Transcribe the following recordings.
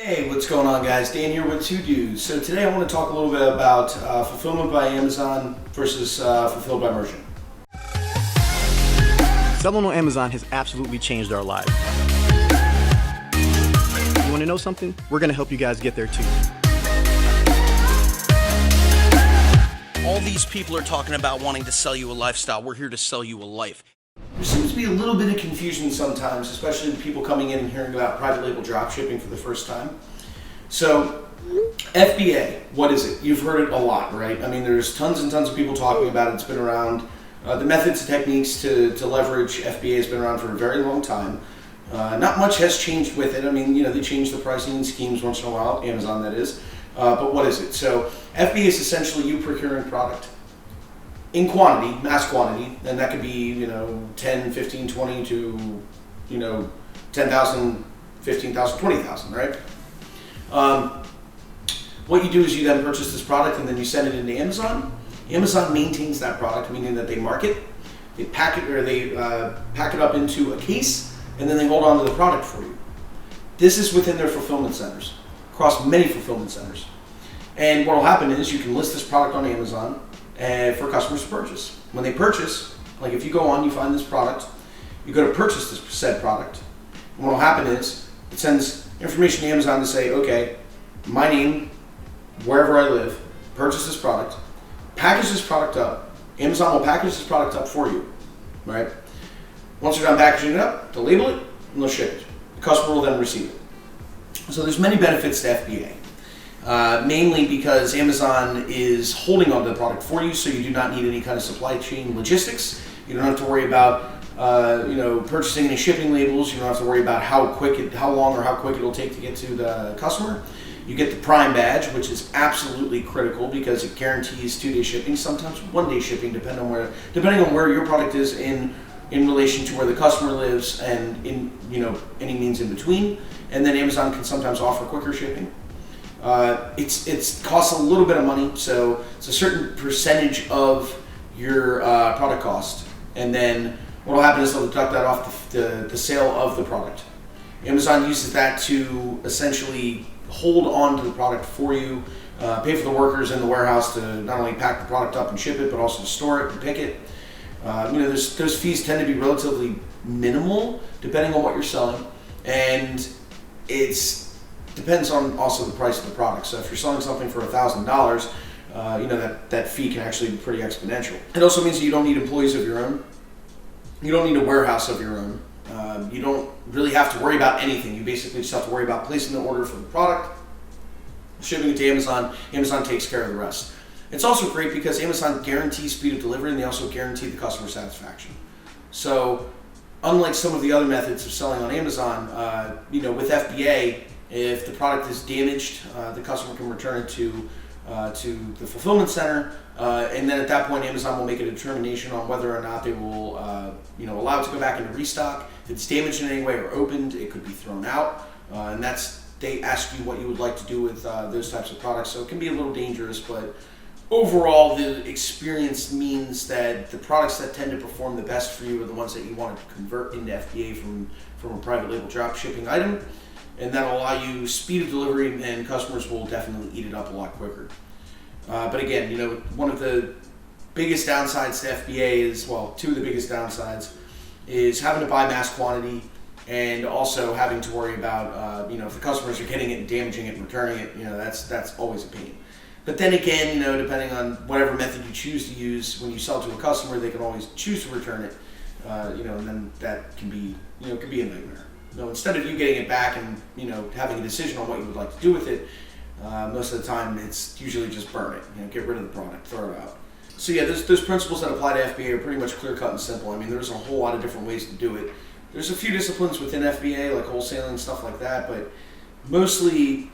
Hey, what's going on, guys? Dan here with Two Dudes. So today I want to talk a little bit about fulfillment by Amazon versus fulfilled by merchant. Selling on Amazon has absolutely changed our lives. You want to know something? We're going to help you guys get there too. All these people are talking about wanting to sell you a lifestyle. We're here to sell you a life. There seems to be a little bit of confusion sometimes, especially with people coming in and hearing about private label drop shipping for the first time. So, FBA, what is it? You've heard it a lot, right? I mean, there's tons and tons of people talking about it. It's been around. The methods and techniques to leverage FBA has been around for a very long time. Not much has changed with it. I mean, they change the pricing schemes once in a while, Amazon that is. But what is it? So, FBA is essentially you procuring product in quantity, mass quantity, and that could be, 10, 15, 20 to, 10,000, 15,000, 20,000, right? What you do is you then purchase this product and then you send it into Amazon. Amazon maintains that product, meaning that they mark it, they pack it, or they pack it up into a case, and then they hold on to the product for you. This is within their fulfillment centers, across many fulfillment centers. And what will happen is you can list this product on Amazon for customers to purchase. When they purchase, like if you go on, you find this product, you go to purchase this said product, and what will happen is it sends information to Amazon to say, okay, my name, wherever I live, purchase this product, package this product up. Amazon will package this product up for you, right? Once you're done packaging it up, they'll label it and they'll ship it. The customer will then receive it. So there's many benefits to FBA. Mainly because Amazon is holding onto the product for you, so you do not need any kind of supply chain logistics. You don't have to worry about purchasing any shipping labels. You don't have to worry about how long or how quick it'll take to get to the customer. You get the Prime badge, which is absolutely critical because it guarantees 2-day shipping, sometimes 1-day shipping, depending on where your product is in relation to where the customer lives, and in any means in between. And then Amazon can sometimes offer quicker shipping. It costs a little bit of money, so it's a certain percentage of your product cost, and then what will happen is they'll deduct that off the sale of the product. Amazon uses that to essentially hold on to the product for you, pay for the workers in the warehouse to not only pack the product up and ship it, but also to store it and pick it. Those fees tend to be relatively minimal depending on what you're selling, and depends on also the price of the product. So if you're selling something for $1,000, that fee can actually be pretty exponential. It also means that you don't need employees of your own. You don't need a warehouse of your own. You don't really have to worry about anything. You basically just have to worry about placing the order for the product, shipping it to Amazon. Amazon takes care of the rest. It's also great because Amazon guarantees speed of delivery, and they also guarantee the customer satisfaction. So unlike some of the other methods of selling on Amazon, with FBA, if the product is damaged, the customer can return it to the fulfillment center, and then at that point, Amazon will make a determination on whether or not they will, allow it to go back into restock. If it's damaged in any way or opened, it could be thrown out, and they ask you what you would like to do with those types of products. So it can be a little dangerous, but overall, the experience means that the products that tend to perform the best for you are the ones that you want to convert into FBA from a private label drop shipping item. And that'll allow you speed of delivery, and customers will definitely eat it up a lot quicker. But again, one of the biggest downsides to FBA is, two of the biggest downsides is having to buy mass quantity, and also having to worry about, if the customers are getting it and damaging it and returning it, that's always a pain. But then again, depending on whatever method you choose to use, when you sell to a customer, they can always choose to return it, and then that can be a nightmare. Instead of you getting it back and having a decision on what you would like to do with it, most of the time it's usually just burn it. Get rid of the product, throw it out. So yeah, those principles that apply to FBA are pretty much clear cut and simple. I mean, there's a whole lot of different ways to do it. There's a few disciplines within FBA, like wholesaling, stuff like that, but mostly,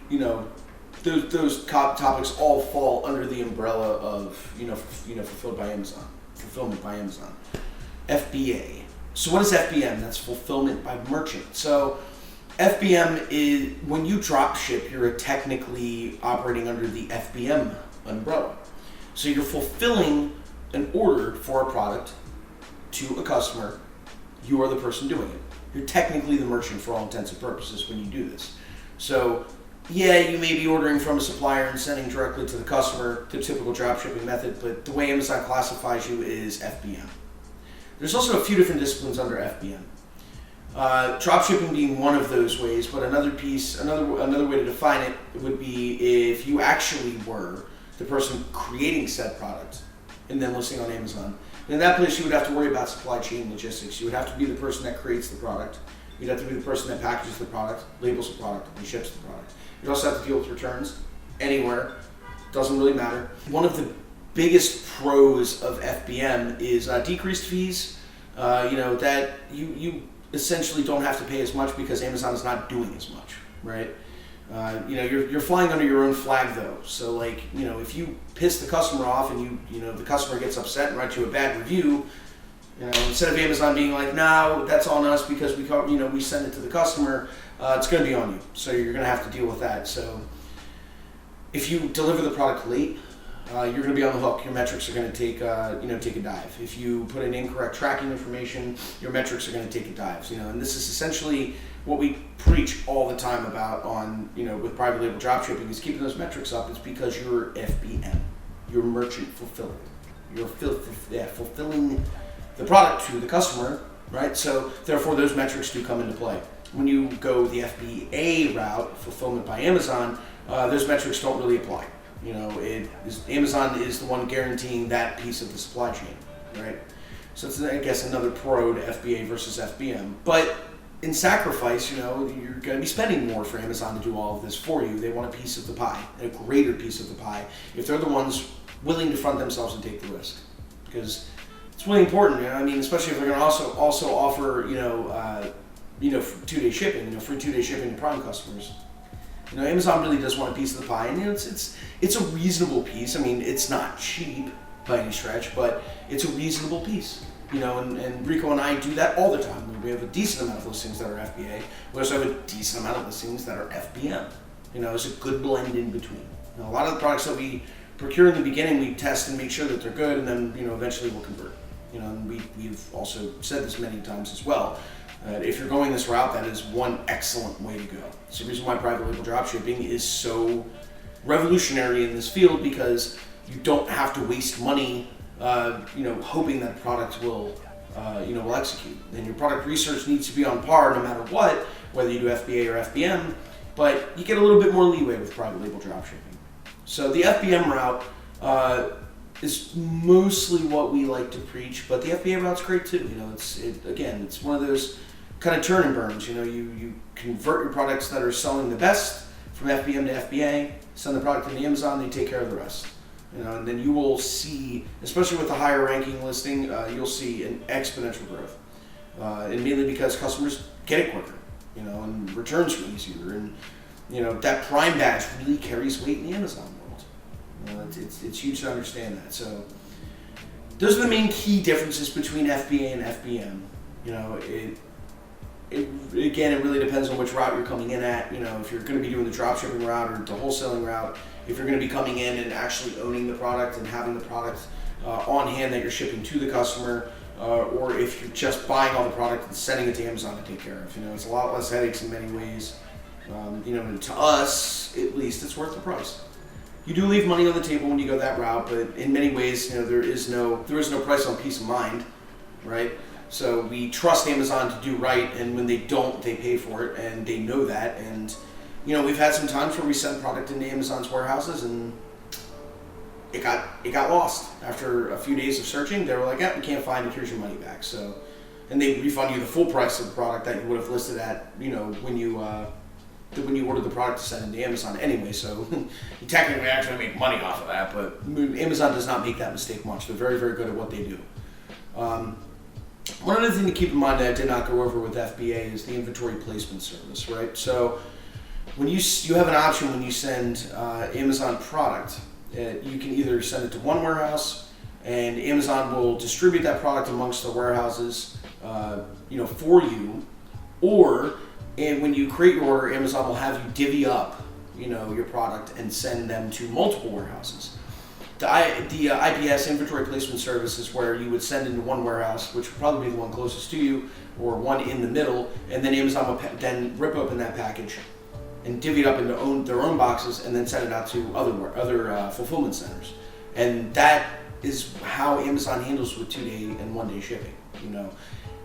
those topics all fall under the umbrella of fulfillment by Amazon. FBA. So what is FBM? That's fulfillment by merchant. So FBM is when you drop ship, you're technically operating under the FBM umbrella. So you're fulfilling an order for a product to a customer. You are the person doing it. You're technically the merchant for all intents and purposes when you do this. So yeah, you may be ordering from a supplier and sending directly to the customer, the typical dropshipping method, but the way Amazon classifies you is FBM. There's also a few different disciplines under FBM. Dropshipping being one of those ways, but another way to define it would be if you actually were the person creating said product and then listing on Amazon. In that place, you would have to worry about supply chain logistics. You would have to be the person that creates the product. You'd have to be the person that packages the product, labels the product, and ships the product. You'd also have to deal with returns anywhere. Doesn't really matter. One of the biggest pros of FBM is decreased fees. That you essentially don't have to pay as much because Amazon is not doing as much, right? You're flying under your own flag though. So if you piss the customer off and the customer gets upset and writes you a bad review, instead of Amazon being like, no, that's on us because we send it to the customer, it's going to be on you. So you're going to have to deal with that. So if you deliver the product late, you're going to be on the hook. Your metrics are going to take a dive. If you put in incorrect tracking information, your metrics are going to take a dive. And this is essentially what we preach all the time about with private label dropshipping is keeping those metrics up. It's because you're FBM, you're merchant fulfilled. You're fulfilling the product to the customer, right? So therefore, those metrics do come into play. When you go the FBA route, fulfillment by Amazon, those metrics don't really apply. Amazon is the one guaranteeing that piece of the supply chain, right? So it's, I guess, another pro to FBA versus FBM. But in sacrifice, you're going to be spending more for Amazon to do all of this for you. They want a piece of the pie, a greater piece of the pie, if they're the ones willing to front themselves and take the risk. Because it's really important, especially if they're going to also offer, 2-day shipping, free 2-day shipping to Prime customers. Amazon really does want a piece of the pie, and it's a reasonable piece. It's not cheap by any stretch, but it's a reasonable piece. And Rico and I do that all the time. We have a decent amount of listings that are FBA. We also have a decent amount of listings that are FBM. It's a good blend in between. A lot of the products that we procure in the beginning, we test and make sure that they're good, and then eventually we'll convert. And we've also said this many times as well. If you're going this route, that is one excellent way to go. It's the reason why private label dropshipping is so revolutionary in this field, because you don't have to waste money, hoping that a product will execute. And your product research needs to be on par no matter what, whether you do FBA or FBM, but you get a little bit more leeway with private label dropshipping. So the FBM route is mostly what we like to preach, but the FBA route's great too. It's one of those kind of turn and burns. You convert your products that are selling the best from FBM to FBA, send the product to Amazon, they take care of the rest. And then you will see, especially with the higher ranking listing, you'll see an exponential growth. And mainly because customers get it quicker, and returns are easier, and that Prime badge really carries weight in the Amazon world. It's huge to understand that. So those are the main key differences between FBA and FBM. It really depends on which route you're coming in at. If you're going to be doing the dropshipping route or the wholesaling route, if you're going to be coming in and actually owning the product and having the product on hand that you're shipping to the customer, or if you're just buying all the product and sending it to Amazon to take care of. It's a lot less headaches in many ways. And to us, at least, it's worth the price. You do leave money on the table when you go that route, but in many ways, there is no price on peace of mind, right? So we trust Amazon to do right, and when they don't, they pay for it, and they know that. And we've had some times where we sent product into Amazon's warehouses, and it got lost after a few days of searching. They were like, "Yeah, we can't find it. Here's your money back." So, and they refund you the full price of the product that you would have listed at, when you ordered the product to send into Amazon anyway. So you technically actually make money off of that, but Amazon does not make that mistake much. They're very, very good at what they do. One other thing to keep in mind that I did not go over with FBA is the inventory placement service, right? So when you have an option when you send Amazon product, you can either send it to one warehouse, and Amazon will distribute that product amongst the warehouses, for you, or when you create your order, Amazon will have you divvy up, your product and send them to multiple warehouses. The IPS, inventory placement service, is where you would send into one warehouse, which would probably be the one closest to you, or one in the middle, and then Amazon would then rip open that package, and divvy it up into their own boxes and then send it out to other fulfillment centers. And that is how Amazon handles with 2-day and 1-day shipping.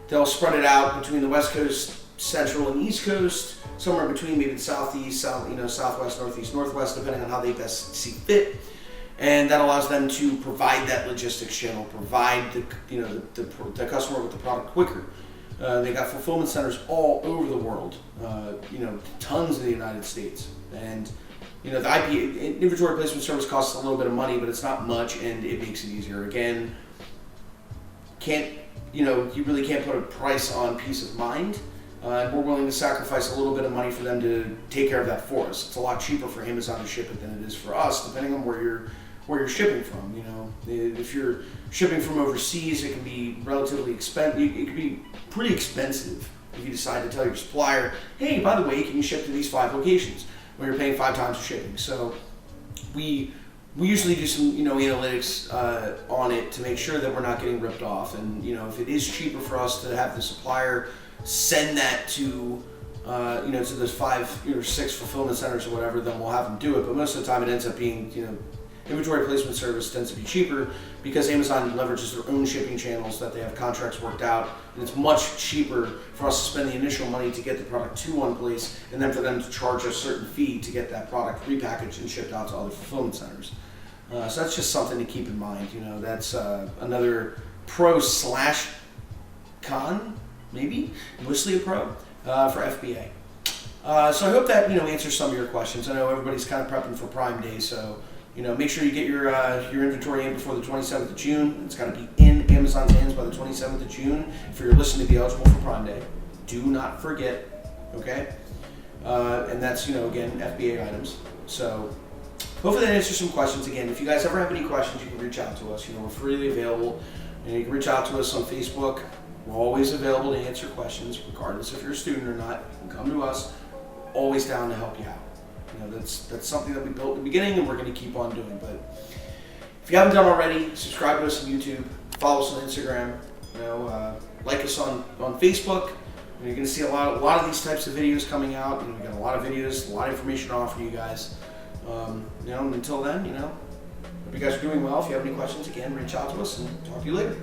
They'll spread it out between the West Coast, Central, and East Coast, somewhere between maybe the Southeast, Southwest, Northeast, Northwest, depending on how they best see fit. And that allows them to provide that logistics channel, provide the customer with the product quicker. They got fulfillment centers all over the world, tons in the United States. And the IP inventory placement service costs a little bit of money, but it's not much, and it makes it easier. Again, you really can't put a price on peace of mind. We're willing to sacrifice a little bit of money for them to take care of that for us. It's a lot cheaper for Amazon to ship it than it is for us, depending on where you're shipping from. If you're shipping from overseas, it can be relatively expensive. It can be pretty expensive if you decide to tell your supplier, hey, by the way, can you ship to these 5 locations when you're paying 5 times the shipping? So we usually do some analytics on it to make sure that we're not getting ripped off. And if it is cheaper for us to have the supplier send that to to those 5 or 6 fulfillment centers or whatever, then we'll have them do it. But most of the time it ends up being inventory placement service tends to be cheaper because Amazon leverages their own shipping channels that they have contracts worked out, and it's much cheaper for us to spend the initial money to get the product to one place and then for them to charge a certain fee to get that product repackaged and shipped out to other fulfillment centers. So that's just something to keep in mind. That's another pro/con, maybe, mostly a pro, for FBA. So I hope that answers some of your questions. I know everybody's kind of prepping for Prime Day, so make sure you get your inventory in before the 27th of June. It's got to be in Amazon's hands by the 27th of June for your listing to be eligible for Prime Day. Do not forget, okay? And that's, again, FBA items. So hopefully that answers some questions. Again, if you guys ever have any questions, you can reach out to us. We're freely available. You can reach out to us on Facebook. We're always available to answer questions, regardless if you're a student or not. You can come to us. Always down to help you out. That's something that we built at the beginning, and we're going to keep on doing. But if you haven't done already, subscribe to us on YouTube, follow us on Instagram, like us on Facebook. You're going to see a lot of these types of videos coming out. We've got a lot of videos, a lot of information to offer you guys. And until then, hope you guys are doing well. If you have any questions, again, reach out to us and talk to you later.